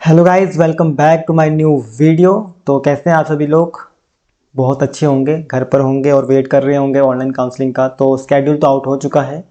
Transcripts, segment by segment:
Hello guys, welcome back to my new video. तो कैसे हैं आप सभी लोग? बहुत अच्छे होंगे, घर पर होंगे और वेट कर रहे होंगे ऑनलाइन काउंसलिंग का। तो स्केड्यूल तो आउट हो चुका है।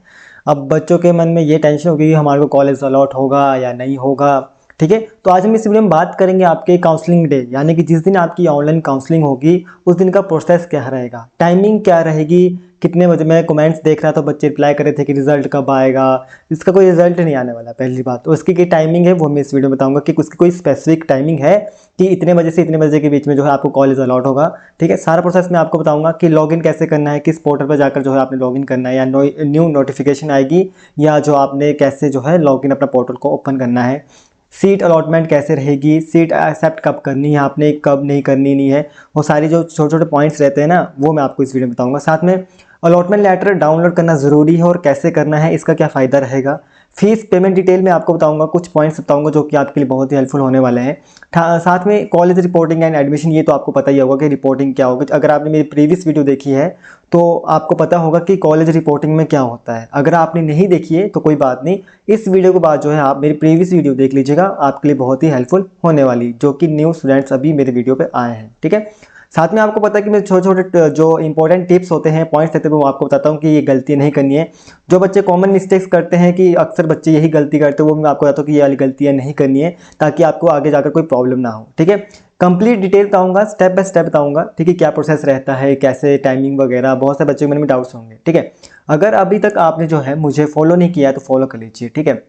अब बच्चों के मन में ये टेंशन होगी कि हमारे को कॉलेज अलॉट होगा या नहीं होगा। ठीक है, तो आज हम इस वीडियो में बात करेंगे आपके काउंसलिंग डे, यानी कि जिस दिन आपकी ऑनलाइन काउंसलिंग होगी उस दिन का प्रोसेस क्या रहेगा, टाइमिंग क्या रहेगी, कितने बजे। मैं कमेंट्स देख रहा था, बच्चे रिप्लाई कर रहे थे कि रिजल्ट कब आएगा। इसका कोई रिजल्ट नहीं आने वाला, पहली बात। तो उसकी क्या टाइमिंग है वो मैं इस वीडियो में बताऊंगा कि उसकी कोई स्पेसिफिक टाइमिंग है कि इतने बजे से इतने बजे के बीच में जो है आपको कॉलेज अलॉट होगा। ठीक है, सारा प्रोसेस मैं आपको बताऊंगा कि लॉगिन कैसे करना है, किस पोर्टल पर जाकर जो है आपने लॉगिन करना है, या न्यू नोटिफिकेशन आएगी, या जो आपने कैसे जो है लॉगिन अपना पोर्टल को ओपन करना है। सीट अलॉटमेंट कैसे रहेगी, सीट एक्सेप्ट कब करनी है आपने, कब नहीं करनी नहीं है, वो सारी जो छोटे छोटे पॉइंट्स रहते हैं ना, वो मैं आपको इस वीडियो में बताऊंगा। साथ में अलॉटमेंट लेटर डाउनलोड करना ज़रूरी है और कैसे करना है, इसका क्या फ़ायदा रहेगा। फीस पेमेंट डिटेल में आपको बताऊंगा, कुछ पॉइंट्स बताऊंगा जो कि आपके लिए बहुत ही हेल्पफुल होने वाले हैं। साथ में कॉलेज रिपोर्टिंग एंड एडमिशन, ये तो आपको पता ही होगा कि रिपोर्टिंग क्या होगी। अगर आपने मेरी प्रीवियस वीडियो देखी है तो आपको पता होगा कि कॉलेज रिपोर्टिंग में क्या होता है। अगर आपने नहीं देखी है तो कोई बात नहीं, इस वीडियो के बाद जो है आप मेरी प्रीवियस वीडियो देख लीजिएगा, आपके लिए बहुत ही हेल्पफुल होने वाली, जो कि न्यू स्टूडेंट्स अभी मेरे वीडियो पे आए हैं। ठीक है, साथ में आपको पता है कि मैं छोटे छोटे जो इंपॉर्टेंट टिप्स होते हैं, पॉइंट्स रहते हैं, वो आपको बताता हूँ कि ये गलती नहीं करनी है। जो बच्चे कॉमन मिस्टेक्स करते हैं, कि अक्सर बच्चे यही गलती करते हैं, वो मैं आपको बताता हूँ कि ये वाली गलतियाँ नहीं करनी है, ताकि आपको आगे जाकर कोई प्रॉब्लम ना हो। ठीक है, कंप्लीट डिटेल बताऊंगा, स्टेप बाय स्टेप बताऊंगा। ठीक है, क्या प्रोसेस रहता है, कैसे टाइमिंग वगैरह, बहुत से बच्चों के मन में डाउट्स होंगे। ठीक है, अगर अभी तक आपने जो है मुझे फॉलो नहीं किया है तो फॉलो कर लीजिए। ठीक है,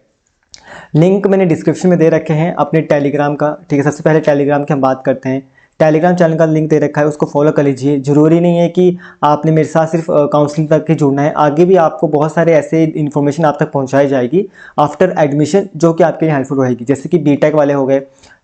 लिंक मैंने डिस्क्रिप्शन में दे रखे हैं अपने टेलीग्राम का। ठीक है, सबसे पहले टेलीग्राम की हम बात करते हैं। टेलीग्राम चैनल का लिंक दे रखा है, उसको फॉलो कर लीजिए। ज़रूरी नहीं है कि आपने मेरे साथ सिर्फ काउंसलिंग तक ही जुड़ना है, आगे भी आपको बहुत सारे ऐसे इन्फॉर्मेशन आप तक पहुंचाई जाएगी आफ्टर एडमिशन, जो कि आपके लिए हेल्पफुल रहेगी। जैसे कि बीटेक वाले हो गए,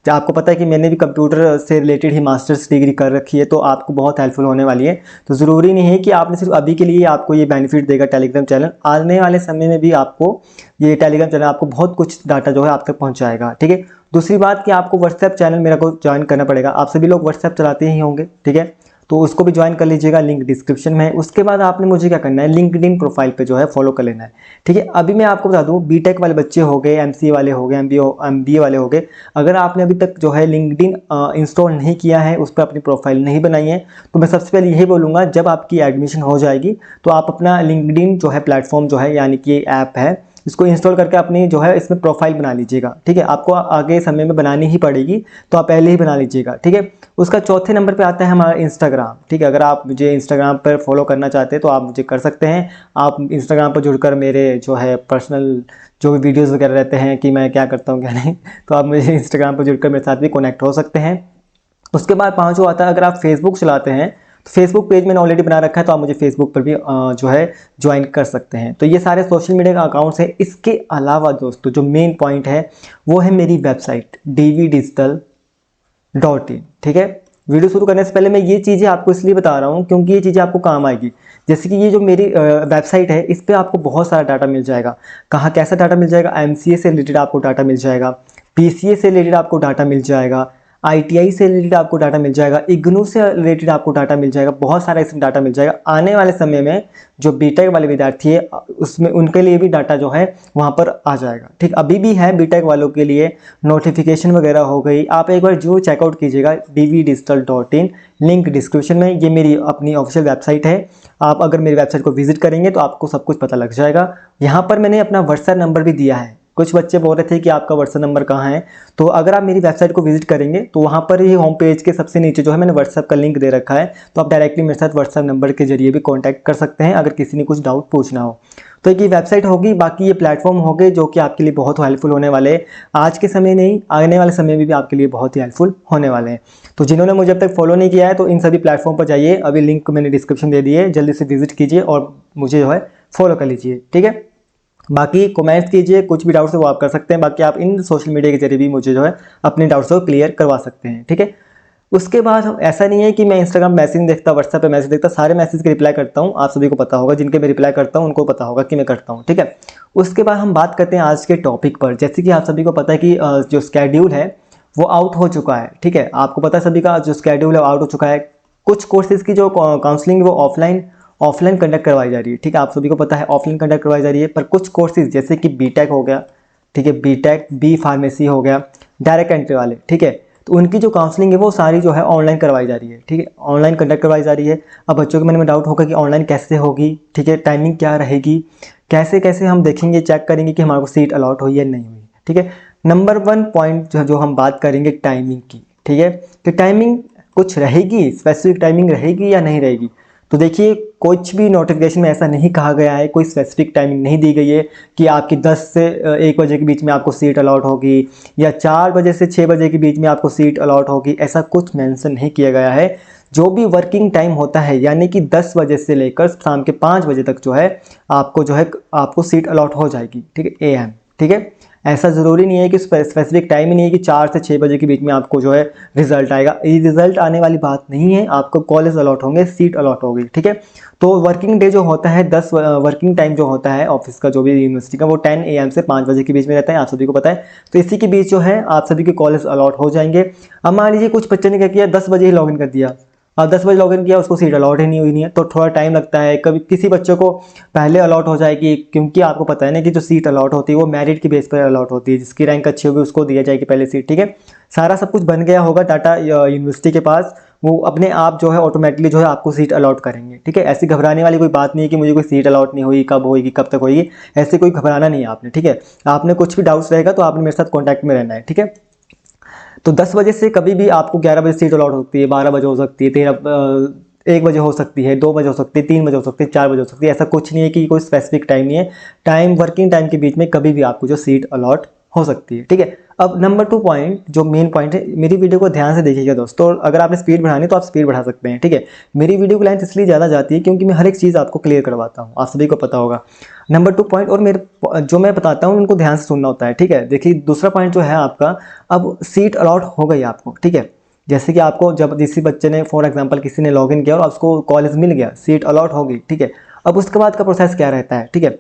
जो आपको पता है कि मैंने भी कंप्यूटर से रिलेटेड ही मास्टर्स डिग्री कर रखी है, तो आपको बहुत हेल्पफुल होने वाली है। तो ज़रूरी नहीं है कि आपने सिर्फ अभी के लिए आपको ये बेनिफिट देगा टेलीग्राम चैनल, आने वाले समय में भी आपको ये टेलीग्राम चैनल आपको बहुत कुछ डाटा जो है आप तक पहुंचाएगा। ठीक है, दूसरी बात कि आपको व्हाट्सएप चैनल मेरा को ज्वाइन करना पड़ेगा। आप सभी लोग व्हाट्सएप चलाते ही होंगे, ठीक है, तो उसको भी ज्वाइन कर लीजिएगा, लिंक डिस्क्रिप्शन में है। उसके बाद आपने मुझे क्या करना है, लिंक्डइन प्रोफाइल पे जो है फॉलो कर लेना है। ठीक है, अभी मैं आपको बता दूं, बीटेक वाले बच्चे हो गए, एमसीए वाले हो गए, एमबीए वाले हो गए, अगर आपने अभी तक जो है लिंक्डइन इंस्टॉल नहीं किया है, उस पर अपनी प्रोफाइल नहीं बनाई है, तो मैं सबसे पहले यही बोलूँगा, जब आपकी एडमिशन हो जाएगी तो आप अपना लिंक्डइन जो है प्लेटफॉर्म जो है, यानी कि ऐप है, इसको इंस्टॉल करके अपनी जो है इसमें प्रोफाइल बना लीजिएगा। ठीक है, आपको आगे समय में बनानी ही पड़ेगी, तो आप पहले ही बना लीजिएगा। ठीक है, उसका चौथे नंबर पे आता है हमारा इंस्टाग्राम। ठीक है, अगर आप मुझे इंस्टाग्राम पर फॉलो करना चाहते हैं तो आप मुझे कर सकते हैं। आप इंस्टाग्राम पर जुड़कर मेरे जो है पर्सनल जो भी वीडियोज़ वगैरह रहते हैं कि मैं क्या करता हूँ क्या नहीं, तो आप मुझे इंस्टाग्राम पर जुड़कर मेरे साथ भी कनेक्ट हो सकते हैं। उसके बाद पाँचों आता है, अगर आप फेसबुक चलाते हैं तो फेसबुक पेज मैंने ऑलरेडी बना रखा है, तो आप मुझे फेसबुक पर भी जो है ज्वाइन कर सकते हैं। तो ये सारे सोशल मीडिया का अकाउंट्स हैं। इसके अलावा दोस्तों जो मेन पॉइंट है वो है मेरी वेबसाइट dvdigital.in। ठीक है, वीडियो शुरू करने से पहले मैं ये चीज़ें आपको इसलिए बता रहा हूँ क्योंकि ये चीज़ें आपको काम आएगी। जैसे कि ये जो मेरी वेबसाइट है, इस पर आपको बहुत सारा डाटा मिल जाएगा। कहाँ कैसा डाटा मिल जाएगा, एमसीए से रिलेटेड आपको डाटा मिल जाएगा, पीसीए से रिलेटेड आपको डाटा मिल जाएगा, आईटीआई से रिलेटेड आपको डाटा मिल जाएगा, इग्नू से रिलेटेड आपको डाटा मिल जाएगा, बहुत सारा इसमें डाटा मिल जाएगा। आने वाले समय में जो बीटेक वाले विद्यार्थी है उसमें उनके लिए भी डाटा जो है वहाँ पर आ जाएगा। ठीक, अभी भी है बीटेक वालों के लिए नोटिफिकेशन वगैरह हो गई, आप एक बार जो चेकआउट कीजिएगा dvdigital.in, लिंक डिस्क्रिप्शन में। ये मेरी अपनी ऑफिशियल वेबसाइट है। आप अगर मेरी वेबसाइट को विजिट करेंगे तो आपको सब कुछ पता लग जाएगा। यहाँ पर मैंने अपना व्हाट्सएप नंबर भी दिया है। कुछ बच्चे बोल रहे थे कि आपका व्हाट्सएप नंबर कहाँ है, तो अगर आप मेरी वेबसाइट को विजिट करेंगे तो वहाँ पर ही होम पेज के सबसे नीचे जो है मैंने व्हाट्सएप का लिंक दे रखा है, तो आप डायरेक्टली मेरे साथ व्हाट्सएप नंबर के जरिए भी कांटेक्ट कर सकते हैं अगर किसी ने कुछ डाउट पूछना हो। तो एक ये वेबसाइट होगी, बाकी ये प्लेटफॉर्म हो गए जो कि आपके लिए बहुत हेल्पफुल होने वाले हैं। आज के समय नहीं, आने वाले समय में भी आपके लिए बहुत ही हेल्पफुल होने वाले हैं। तो जिन्होंने मुझे अब तक फॉलो नहीं किया है तो इन सभी प्लेटफॉर्म पर जाइए, अभी लिंक मैंने डिस्क्रिप्शन दे दी है, जल्दी से विजिट कीजिए और मुझे जो है फॉलो कर लीजिए। ठीक है, बाकी कमेंट्स कीजिए, कुछ भी डाउट्स है वो आप कर सकते हैं। बाकी आप इन सोशल मीडिया के जरिए भी मुझे जो है अपने डाउट्स को क्लियर करवा सकते हैं। ठीक है, उसके बाद हम ऐसा नहीं है कि मैं इंस्टाग्राम मैसेज नहीं देखता, व्हाट्सएप पे मैसेज देखता, सारे मैसेज के रिप्लाई करता हूँ। आप सभी को पता होगा, जिनके मैं रिप्लाई करता हूँ उनको पता होगा कि मैं करता हूँ। ठीक है, उसके बाद हम बात करते हैं आज के टॉपिक पर। जैसे कि आप सभी को पता है कि जो स्केड्यूल है वो आउट हो चुका है। ठीक है, आपको पता है सभी का जो स्केड्यूल है आउट हो चुका है। कुछ कोर्सेज की जो काउंसलिंग वो ऑफलाइन ऑफलाइन कंडक्ट करवाई जा रही है। ठीक है, आप सभी को पता है ऑफलाइन कंडक्ट करवाई जा रही है, पर कुछ कोर्सेज जैसे कि बीटेक हो गया, ठीक है, बीटेक बी फार्मेसी हो गया, डायरेक्ट एंट्री वाले, ठीक है। तो उनकी जो काउंसलिंग है वो सारी जो है ऑनलाइन करवाई जा रही है, ठीक है, ऑनलाइन कंडक्ट करवाई जा रही है। अब बच्चों के मन में डाउट होगा कि ऑनलाइन कैसे होगी, ठीक है, टाइमिंग क्या रहेगी, कैसे कैसे हम देखेंगे, चेक करेंगे कि हमारे को सीट अलॉट हुई या नहीं हुई, ठीक है। नंबर 1 पॉइंट जो हम बात करेंगे टाइमिंग की, ठीक है, कि टाइमिंग कुछ रहेगी, स्पेसिफिक टाइमिंग रहेगी या नहीं रहेगी। तो देखिए कुछ भी नोटिफिकेशन में ऐसा नहीं कहा गया है, कोई स्पेसिफिक टाइमिंग नहीं दी गई है कि आपकी 10 से 1 बजे के बीच में आपको सीट अलॉट होगी या 4 बजे से 6 बजे के बीच में आपको सीट अलॉट होगी, ऐसा कुछ मेंशन नहीं किया गया है। जो भी वर्किंग टाइम होता है यानी कि 10 बजे से लेकर शाम के 5 बजे तक जो है आपको सीट अलॉट हो जाएगी, ठीक है, AM, ठीक है। ऐसा ज़रूरी नहीं है कि स्पेसिफिक टाइम ही नहीं है कि 4 से 6 बजे के बीच में आपको जो है रिजल्ट आएगा, ये रिजल्ट आने वाली बात नहीं है, आपको कॉलेज अलॉट होंगे, सीट अलॉट होगी, ठीक है। तो वर्किंग डे जो होता है 10 वर्किंग टाइम जो होता है ऑफिस का जो भी यूनिवर्सिटी का वो 10 AM से 5 बजे के बीच में रहता है, आप सभी को पता है। तो इसी के बीच जो है आप सभी के कॉलेज अलॉट हो जाएंगे। अब मान लीजिए कुछ बच्चे ने क्या किया, 10 बजे ही लॉगिन कर दिया, अब 10 बजे लॉगिन किया, उसको सीट अलॉट ही नहीं हुई, नहीं है, तो थोड़ा टाइम लगता है। कभी किसी बच्चों को पहले अलॉट हो जाएगी, क्योंकि आपको पता है ना कि जो सीट अलॉट होती है वो मेरिट के बेस पर अलॉट होती है, जिसकी रैंक अच्छी होगी उसको दिया जाएगी पहले सीट, ठीक है। सारा सब कुछ बन गया होगा डाटा यूनिवर्सिटी के पास, वो अपने आप जो है ऑटोमेटिकली जो है आपको सीट अलॉट करेंगे, ठीक है। ऐसी घबराने वाली कोई बात नहीं है कि मुझे कोई सीट अलॉट नहीं हुई, कब होगी, कब तक होगी, ऐसे कोई घबराना नहीं है आपने, ठीक है। आपने कुछ भी डाउट्स रहेगा तो आपने मेरे साथ कॉन्टैक्ट में रहना है, ठीक है। तो 10 बजे से कभी भी आपको 11 बजे सीट अलॉट हो सकती है, 12 बजे हो सकती है, 1 बजे हो सकती है, 2 बजे हो सकती है, 3 बजे हो सकती है, 4 बजे हो सकती है, ऐसा कुछ नहीं है कि कोई स्पेसिफिक टाइम नहीं है। टाइम वर्किंग टाइम के बीच में कभी भी आपको जो सीट अलॉट हो सकती है, ठीक है। अब नंबर 2 पॉइंट जो मेन पॉइंट है, मेरी वीडियो को ध्यान से देखिएगा दोस्तों, अगर आपने स्पीड बढ़ानी तो आप स्पीड बढ़ा सकते हैं, ठीक है। मेरी वीडियो की लेंथ इसलिए ज़्यादा जाती है क्योंकि मैं हर एक चीज़ आपको क्लियर करवाता हूँ, आप सभी को पता होगा। नंबर 2 पॉइंट, और मेरे जो मैं बताता हूँ उनको ध्यान से सुनना होता है, ठीक है। देखिए दूसरा पॉइंट जो है आपका, अब सीट अलॉट हो गई आपको, ठीक है। जैसे कि आपको जब किसी बच्चे ने फॉर एग्जांपल किसी ने लॉगिन किया और उसको कॉलेज मिल गया, सीट अलॉट हो गई, ठीक है। अब उसके बाद का प्रोसेस क्या रहता है, ठीक है।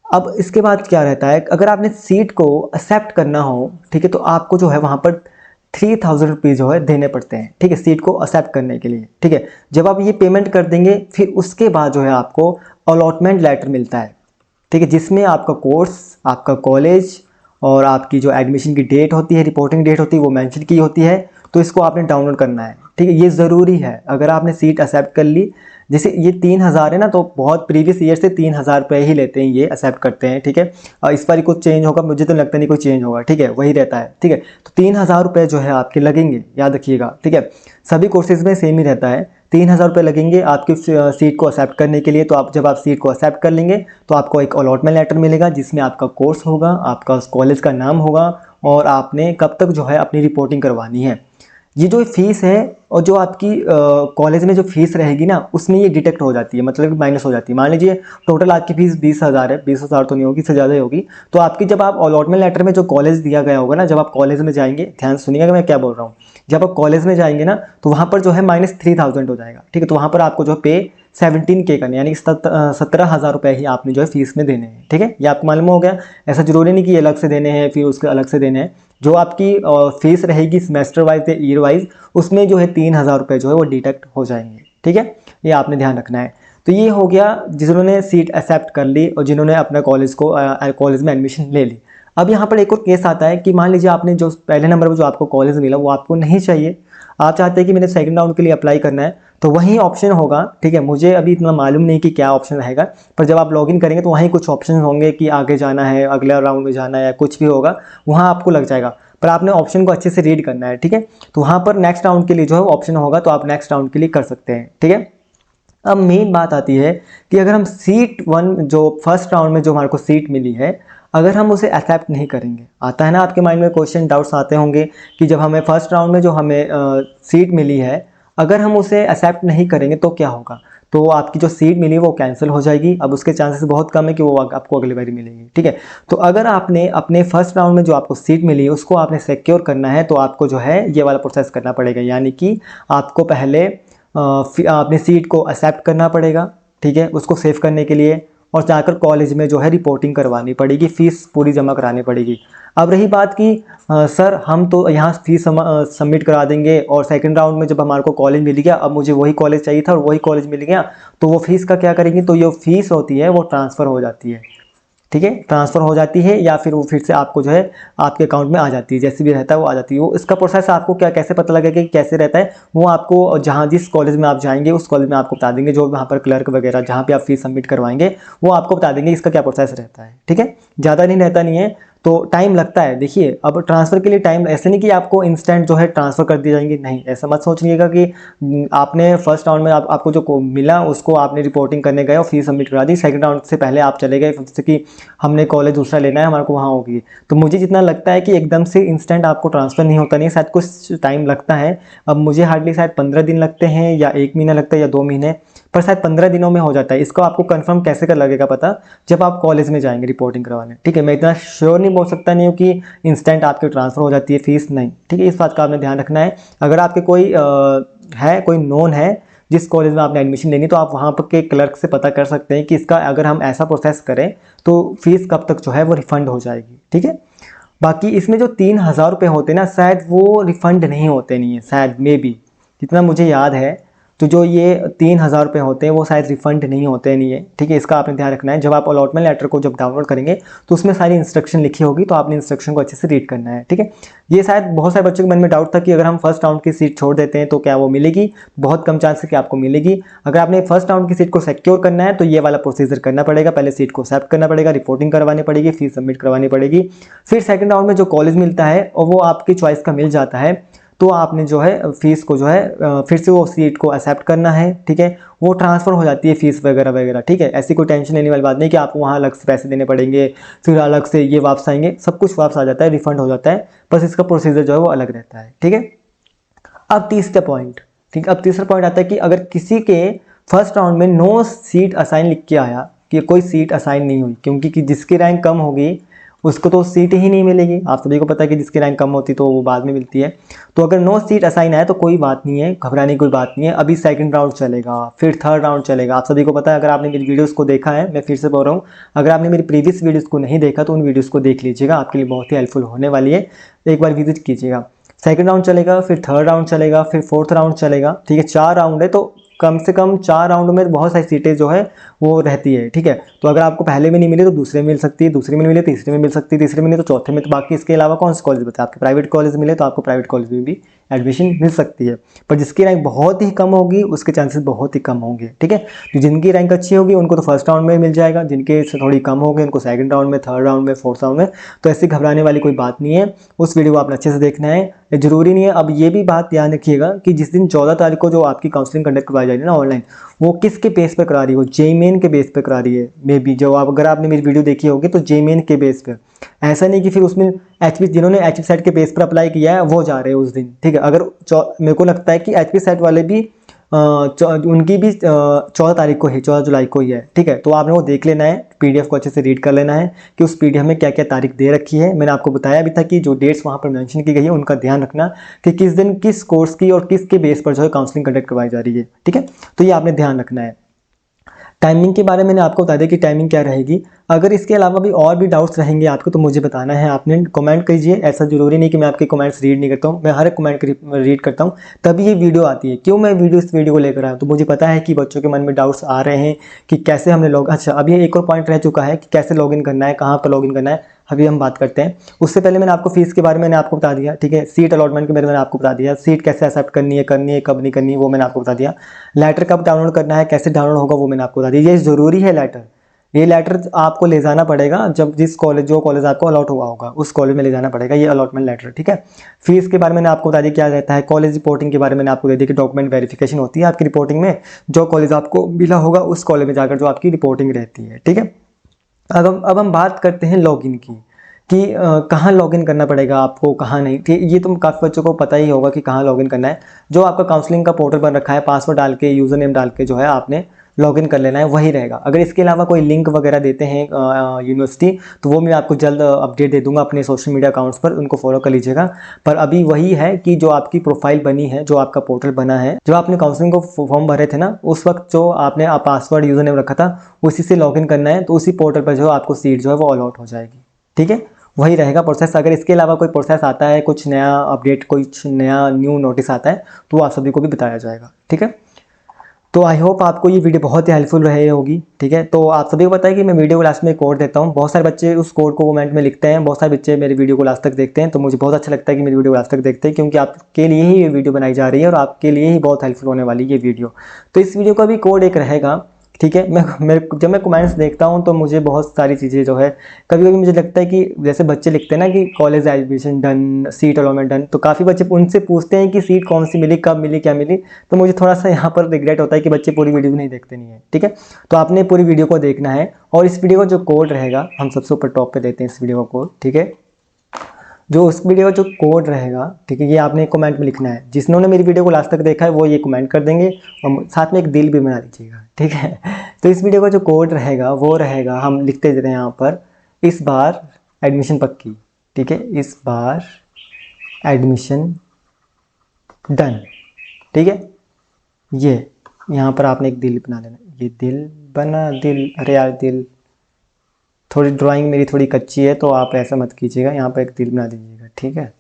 अब इसके बाद क्या रहता है, अगर आपने सीट को एक्सेप्ट करना हो, ठीक है, तो आपको जो है वहाँ पर 3000 रुपीज़ जो है देने पड़ते हैं, ठीक है, सीट को एक्सेप्ट करने के लिए, ठीक है। जब आप ये पेमेंट कर देंगे फिर उसके बाद जो है आपको अलॉटमेंट लेटर मिलता है, ठीक है, जिसमें आपका कोर्स, आपका कॉलेज और आपकी जो एडमिशन की डेट होती है, रिपोर्टिंग डेट होती है, वो मेंशन की होती है। तो इसको आपने डाउनलोड करना है, ठीक है, ये ज़रूरी है। अगर आपने सीट एक्सेप्ट कर ली, जैसे ये 3000 है ना, तो बहुत प्रीवियस ईयर से 3000 रुपये ही लेते हैं, ये एक्सेप्ट करते हैं, ठीक है। और इस बार कुछ चेंज होगा मुझे तो लगता नहीं कोई चेंज होगा, ठीक है, वही रहता है, ठीक है। तो 3000 रुपये जो है आपके लगेंगे, याद रखिएगा, ठीक है। सभी कोर्सेज में सेम ही रहता है, 3000 रुपये लगेंगे आपकी सीट को एक्सेप्ट करने के लिए। तो आप जब आप सीट को एक्सेप्ट कर लेंगे तो आपको एक अलॉटमेंट लेटर मिलेगा जिसमें आपका कोर्स होगा, आपका कॉलेज का नाम होगा और आपने कब तक जो है अपनी रिपोर्टिंग करवानी है। ये जो फीस है और जो आपकी कॉलेज में जो फीस रहेगी ना, उसमें ये डिटेक्ट हो जाती है, मतलब माइनस हो जाती है। मान लीजिए टोटल आपकी फीस 20,000 है, 20,000 तो नहीं होगी, इससे ज़्यादा ही होगी। तो आपकी जब आप अलॉटमेंट लेटर में जो कॉलेज दिया गया होगा ना, जब आप कॉलेज में जाएंगे, ध्यान सुनिएगा मैं क्या बोल रहा हूँ, जब आप कॉलेज में जाएंगे ना तो वहाँ पर जो है -3000 हो जाएगा, ठीक है। तो वहाँ पर आपको जो पे 17K करने, यानी 17,000 रुपये ही आपने जो है फीस में देने हैं, ठीक है। ये आपको मालूम हो गया। ऐसा जरूरी नहीं कि अलग से देने हैं फिर उसके अलग से देने हैं। जो आपकी फीस रहेगी सेमेस्टर वाइज या ईयर वाइज, उसमें जो है 3000 रुपये जो है वो डिडक्ट हो जाएंगे, ठीक है। ये आपने ध्यान रखना है। तो ये हो गया जिन्होंने सीट एक्सेप्ट कर ली और जिन्होंने अपना कॉलेज में एडमिशन ले ली। अब यहाँ पर एक और केस आता है कि मान लीजिए आपने जो पहले नंबर पर जो आपको कॉलेज मिला वो आपको नहीं चाहिए, आप चाहते हैं कि मैंने सेकंड राउंड के लिए अप्लाई करना है, तो वही ऑप्शन होगा, ठीक है। मुझे अभी इतना मालूम नहीं कि क्या ऑप्शन रहेगा, पर जब आप लॉगिन करेंगे तो वहीं कुछ ऑप्शन होंगे कि आगे जाना है, अगले राउंड में जाना है, या कुछ भी होगा, वहाँ आपको लग जाएगा। पर आपने ऑप्शन को अच्छे से रीड करना है, ठीक है। तो वहाँ पर नेक्स्ट राउंड के लिए जो है ऑप्शन होगा, तो आप नेक्स्ट राउंड के लिए कर सकते हैं, ठीक है। अब मेन बात आती है कि अगर हम सीट 1 जो फर्स्ट राउंड में जो हमारे को सीट मिली है, अगर हम उसे एक्सेप्ट नहीं करेंगे, आता है ना आपके माइंड में क्वेश्चन डाउट्स आते होंगे कि जब हमें फर्स्ट राउंड में जो हमें सीट मिली है, अगर हम उसे एक्सेप्ट नहीं करेंगे तो क्या होगा, तो आपकी जो सीट मिली वो कैंसिल हो जाएगी। अब उसके चांसेस बहुत कम है कि वो आपको अगली बारी मिलेगी, ठीक है। तो अगर आपने अपने फर्स्ट राउंड में जो आपको सीट मिली है उसको आपने सिक्योर करना है, तो आपको जो है ये वाला प्रोसेस करना पड़ेगा, यानी कि आपको पहले अपनी सीट को एक्सेप्ट करना पड़ेगा, ठीक है, उसको सेव करने के लिए, और जाकर कॉलेज में जो है रिपोर्टिंग करवानी पड़ेगी, फीस पूरी जमा करानी पड़ेगी। अब रही बात कि सर हम तो यहाँ फीस सबमिट करा देंगे और सेकंड राउंड में जब हमारे को कॉलेज मिल गया, अब मुझे वही कॉलेज चाहिए था और वही कॉलेज मिल गया, तो वो फीस का क्या करेंगे, तो ये फीस होती है वो ट्रांसफ़र हो जाती है, ठीक है, ट्रांसफ़र हो जाती है या फिर वो फिर से आपको जो है आपके अकाउंट में आ जाती है, जैसे भी रहता है वो आ जाती है। वो इसका प्रोसेस आपको क्या कैसे पता लगेगा कि कैसे रहता है, वो आपको जहाँ जिस कॉलेज में आप जाएंगे उस कॉलेज में आपको बता देंगे, जो वहाँ पर क्लर्क वगैरह जहाँ पे आप फीस सबमिट करवाएंगे वो आपको बता देंगे इसका क्या प्रोसेस रहता है। ठीक है, ज़्यादा नहीं रहता नहीं है, तो टाइम लगता है। देखिए अब ट्रांसफ़र के लिए टाइम, ऐसे नहीं कि आपको इंस्टेंट जो है ट्रांसफ़र कर दी जाएंगी, नहीं, ऐसा मत सोचिएगा कि आपने फर्स्ट राउंड में आपको जो मिला उसको आपने रिपोर्टिंग करने गए और फीस सबमिट करा दी, सेकंड राउंड से पहले आप चले गए जैसे कि हमने कॉलेज दूसरा लेना है हमारे को वहाँ होगी। तो मुझे जितना लगता है कि एकदम से इंस्टेंट आपको ट्रांसफ़र नहीं होता, नहीं, शायद कुछ टाइम लगता है। अब मुझे हार्डली शायद 15 दिन लगते हैं या 1 महीना लगता है या 2 महीने, पर शायद 15 दिनों में हो जाता है। इसको आपको कंफर्म कैसे कर लगेगा पता, जब आप कॉलेज में जाएंगे रिपोर्टिंग करवाने। ठीक है, मैं इतना श्योर नहीं बोल सकता नहीं हूँ कि इंस्टेंट आपके ट्रांसफ़र हो जाती है फीस, नहीं। ठीक है, इस बात का आपने ध्यान रखना है। अगर आपके कोई नोन है जिस कॉलेज में आपने एडमिशन लेनी, तो आप वहाँ पर के क्लर्क से पता कर सकते हैं कि इसका अगर हम ऐसा प्रोसेस करें तो फीस कब तक जो है वो रिफ़ंड हो जाएगी। ठीक है, बाकी इसमें जो 3,000 रुपये होते हैं ना, शायद वो रिफ़ंड नहीं होते, नहीं है शायद, मे बी, जितना मुझे याद है। तो जो ये 3,000 रुपये होते हैं वो शायद रिफ़ंड नहीं होते, नहीं है। ठीक है, इसका आपने ध्यान रखना है। जब आप अलॉटमेंट लेटर को जब डाउनलोड करेंगे तो उसमें सारी इंस्ट्रक्शन लिखी होगी, तो आपने इंस्ट्रक्शन को अच्छे से रीड करना है। ठीक है, ये शायद बहुत सारे बच्चों के मन में डाउट था कि अगर हम फर्स्ट राउंड की सीट छोड़ देते हैं तो क्या वो मिलेगी, बहुत कम चांस है कि आपको मिलेगी। अगर आपने फर्स्ट राउंड की सीट को सिक्योर करना है तो ये वाला प्रोसीजर करना पड़ेगा, पहले सीट को एक्सेप्ट करना पड़ेगा, रिपोर्टिंग करवानी पड़ेगी, फीस सबमिट करवानी पड़ेगी। फिर सेकंड राउंड में जो कॉलेज मिलता है और वो आपकी चॉइस का मिल जाता है, तो आपने जो है फीस को जो है फिर से वो सीट को एक्सेप्ट करना है। ठीक है, वो ट्रांसफ़र हो जाती है फीस वगैरह वगैरह। ठीक है, ऐसी कोई टेंशन लेने वाली बात नहीं कि आपको वहाँ अलग से पैसे देने पड़ेंगे, फिर अलग से ये वापस आएंगे, सब कुछ वापस आ जाता है, रिफंड हो जाता है, बस इसका प्रोसीजर जो है वो अलग रहता है। ठीक है, अब तीसरा पॉइंट, ठीक, अब तीसरा पॉइंट आता है कि अगर किसी के फर्स्ट राउंड में नो सीट असाइन लिख के आया कि कोई सीट असाइन नहीं हुई, क्योंकि कि जिसकी रैंक कम होगी उसको तो सीट ही नहीं मिलेगी। आप सभी को पता है कि जिसकी रैंक कम होती तो वो बाद में मिलती है। तो अगर नो सीट असाइन है तो कोई बात नहीं है, घबराने की कोई बात नहीं है। अभी सेकंड राउंड चलेगा, फिर थर्ड राउंड चलेगा, आप सभी को पता है। अगर आपने मेरी वीडियोस को देखा है, मैं फिर से बोल रहा हूँ, अगर आपने मेरी प्रीवियस वीडियोस को नहीं देखा तो उन वीडियोस को देख लीजिएगा, आपके लिए बहुत ही हेल्पफुल होने वाली है, एक बार विजिट कीजिएगा। सेकंड राउंड चलेगा, फिर थर्ड राउंड चलेगा, फिर फोर्थ राउंड चलेगा। ठीक है, 4 राउंड है, तो कम से कम 4 राउंड में बहुत सारी सीटें जो है वो रहती है। ठीक है, तो अगर आपको पहले में नहीं मिले तो दूसरे में मिल सकती है, दूसरे में मिले तीसरे में मिल सकती है, तीसरे में नहीं तो चौथे में। तो बाकी इसके अलावा कौन से कॉलेज बताए, आपके प्राइवेट कॉलेज मिले तो आपको प्राइवेट कॉलेज में भी एडमिशन मिल सकती है। पर जिसकी रैंक बहुत ही कम होगी उसके चांसेस बहुत ही कम होंगे। ठीक है, तो जिनकी रैंक अच्छी होगी उनको तो फर्स्ट राउंड में मिल जाएगा, जिनके से थोड़ी कम होगी उनको सेकंड राउंड में, थर्ड राउंड में, फोर्थ राउंड में। तो ऐसी घबराने वाली कोई बात नहीं है, उस वीडियो को आपने अच्छे से देखना है, जरूरी नहीं है। अब ये भी बात ध्यान रखिएगा कि जिस दिन 14 तारीख को जो आपकी काउंसलिंग कंडक्ट करवाई जा रही है ना ऑनलाइन, वो किसके बेस पे करा रही है, वो जेईई के बेस पे करा रही है। मे बी जो आप, अगर आपने मेरी वीडियो देखी होगी तो जेईई के बेस पे, ऐसा नहीं कि फिर उसमें एचपी, जिन्होंने एचपी सेट के बेस पर अप्लाई किया है वो जा रहे हैं उस दिन। ठीक है, अगर मेरे को लगता है कि एचपी सेट वाले भी उनकी भी 14 तारीख को ही, 14 जुलाई को ही है। ठीक है, तो आपने वो देख लेना है, पीडीएफ को अच्छे से रीड कर लेना है कि उस पीडीएफ में क्या क्या तारीख दे रखी है। मैंने आपको बताया भी था कि जो डेट्स वहाँ पर मेंशन की गई है उनका ध्यान रखना कि किस दिन किस कोर्स की और किसके बेस पर जो है काउंसलिंग कंडक्ट करवाई जा रही है। ठीक है, तो ये आपने ध्यान रखना है। टाइमिंग के बारे में मैंने आपको बता दिया कि टाइमिंग क्या रहेगी। अगर इसके अलावा भी और भी डाउट्स रहेंगे आपको तो मुझे बताना है, आपने कमेंट कीजिए। ऐसा ज़रूरी नहीं कि मैं आपके कमेंट्स रीड नहीं करता हूँ, मैं हर एक कमेंट रीड करता हूँ, तभी ये वीडियो आती है। क्यों मैं इस वीडियो को लेकर आया, तो मुझे पता है कि बच्चों के मन में डाउट्स आ रहे हैं कि कैसे हमने अच्छा अभी एक और पॉइंट रह चुका है कि कैसे लॉगिन करना है, कहाँ पर लॉगिन करना है, अभी हम बात करते हैं। उससे पहले मैंने आपको फीस के बारे में मैंने आपको बता दिया। ठीक है, सीट अलॉटमेंट के बारे में मैंने आपको बता दिया, सीट कैसे एक्सेप्ट करनी है, कब नहीं करनी, वो मैंने आपको बता दिया। लेटर कब डाउनलोड करना है, कैसे डाउनलोड होगा, वो मैंने आपको बता दिया। ये ज़रूरी है लेटर, ये लेटर आपको ले जाना पड़ेगा जब जो कॉलेज आपको अलॉट हुआ होगा उस कॉलेज में ले जाना पड़ेगा ये अलॉटमेंट लेटर। ठीक है, फीस के बारे में मैंने आपको बता दिया क्या रहता है। कॉलेज रिपोर्टिंग के बारे में मैंने आपको दे दिया कि डॉक्यूमेंट वेरिफिकेशन होती है आपकी रिपोर्टिंग में, जो कॉलेज आपको मिला होगा उस कॉलेज में जाकर जो आपकी रिपोर्टिंग रहती है। ठीक है, अब हम बात करते हैं लॉगिन की कि कहाँ लॉगिन करना पड़ेगा आपको, कहाँ नहीं। ठीक, ये तो काफ़ी बच्चों को पता ही होगा कि कहाँ लॉगिन करना है। जो आपका काउंसलिंग का पोर्टल बन रखा है, पासवर्ड डाल के, यूज़र नेम डाल के जो है आपने लॉगिन कर लेना है, वही रहेगा। अगर इसके अलावा कोई लिंक वगैरह देते हैं यूनिवर्सिटी, तो वो मैं आपको जल्द अपडेट दे दूंगा अपने सोशल मीडिया अकाउंट्स पर, उनको फॉलो कर लीजिएगा। पर अभी वही है कि जो आपकी प्रोफाइल बनी है, जो आपका पोर्टल बना है, जो आपने काउंसलिंग को फॉर्म भरे थे ना, उस वक्त जो आपने पासवर्ड यूज़र नेम रखा था उसी से लॉगिन करना है, तो उसी पोर्टल पर जो आपको सीट जो है वो अलॉट हो जाएगी। ठीक है, वही रहेगा प्रोसेस। अगर इसके अलावा कोई प्रोसेस आता है, कुछ नया अपडेट, कुछ नया न्यू नोटिस आता है, तो आप सभी को भी बताया जाएगा। ठीक है, तो आई होप आपको ये वीडियो बहुत ही हेल्पफुल रही होगी, ठीक है। तो आप सभी को पता है कि मैं वीडियो को लास्ट में कोड देता हूँ, बहुत सारे बच्चे उस कोड को कमेंट में लिखते हैं, बहुत सारे बच्चे मेरी वीडियो को लास्ट तक देखते हैं, तो मुझे बहुत अच्छा लगता है कि मेरी वीडियो को लास्ट तक देखते हैं, क्योंकि आपके लिए ही ये वीडियो बनाई जा रही है और आपके लिए ही बहुत हेल्पफुल होने वाली है ये वीडियो। तो इस वीडियो का भी कोड एक रहेगा, ठीक है। जब मैं कमेंट्स देखता हूँ तो मुझे बहुत सारी चीज़ें जो है, कभी कभी मुझे लगता है कि जैसे बच्चे लिखते हैं ना कि college admission done, seat allotment done, तो काफ़ी बच्चे उनसे पूछते हैं कि सीट कौन सी मिली, कब मिली, क्या मिली। तो मुझे थोड़ा सा यहाँ पर रिग्रेट होता है कि बच्चे पूरी वीडियो नहीं देखते नहीं है, ठीक है। तो आपने पूरी वीडियो को देखना है, और इस वीडियो का जो कोड रहेगा हम सबसे ऊपर टॉप पे देते हैं इस वीडियो का कोड, ठीक है। जो उस वीडियो का जो कोड रहेगा, ठीक है, ये आपने कमेंट में लिखना है। जिन्होंने मेरी वीडियो को लास्ट तक देखा है वो ये कमेंट कर देंगे, और साथ में एक दिल भी बना दीजिएगा, ठीक है। तो इस वीडियो का जो कोड रहेगा वो रहेगा, हम लिखते रहे यहाँ पर, इस बार एडमिशन पक्की, ठीक है, इस बार एडमिशन डन, ठीक है। ये यहाँ पर आपने एक दिल बना लेना, ये दिल बना, दिल, अरे यार दिल, थोड़ी ड्राइंग मेरी थोड़ी कच्ची है तो आप ऐसा मत कीजिएगा, यहाँ पर एक दिल बना दीजिएगा, ठीक है।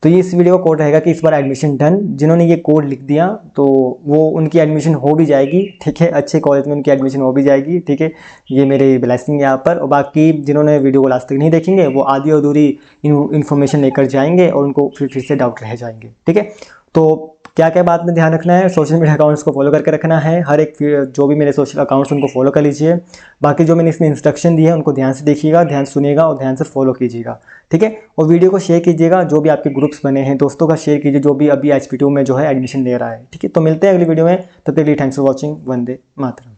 तो ये इस वीडियो का कोड रहेगा कि इस बार एडमिशन डन। जिन्होंने ये कोड लिख दिया तो वो उनकी एडमिशन हो भी जाएगी, ठीक है, अच्छे कॉलेज में उनकी एडमिशन हो भी जाएगी, ठीक है। ये मेरे ब्लेसिंग है यहाँ पर। और बाकी जिन्होंने वीडियो को लास्ट तक नहीं देखेंगे वो आधी अधूरी इन्फॉर्मेशन लेकर जाएंगे और उनको फिर से डाउट रह जाएंगे, ठीक है। तो क्या क्या बात में ध्यान रखना है, सोशल मीडिया अकाउंट्स को फॉलो करके रखना है, हर एक जो भी मेरे सोशल अकाउंट्स उनको फॉलो कर लीजिए। बाकी जो मैंने इसमें इंस्ट्रक्शन दी है उनको ध्यान से देखिएगा, ध्यान सुनिएगा और ध्यान से फॉलो कीजिएगा, ठीक है। और वीडियो को शेयर कीजिएगा, जो भी आपके ग्रुप्स बने हैं दोस्तों का शेयर कीजिए, जो भी अभी HP2 में जो है एडमिशन ले रहा है, ठीक है। तो मिलते हैं अगली वीडियो में, तब तक के लिए thanks for watching. Vande Mataram.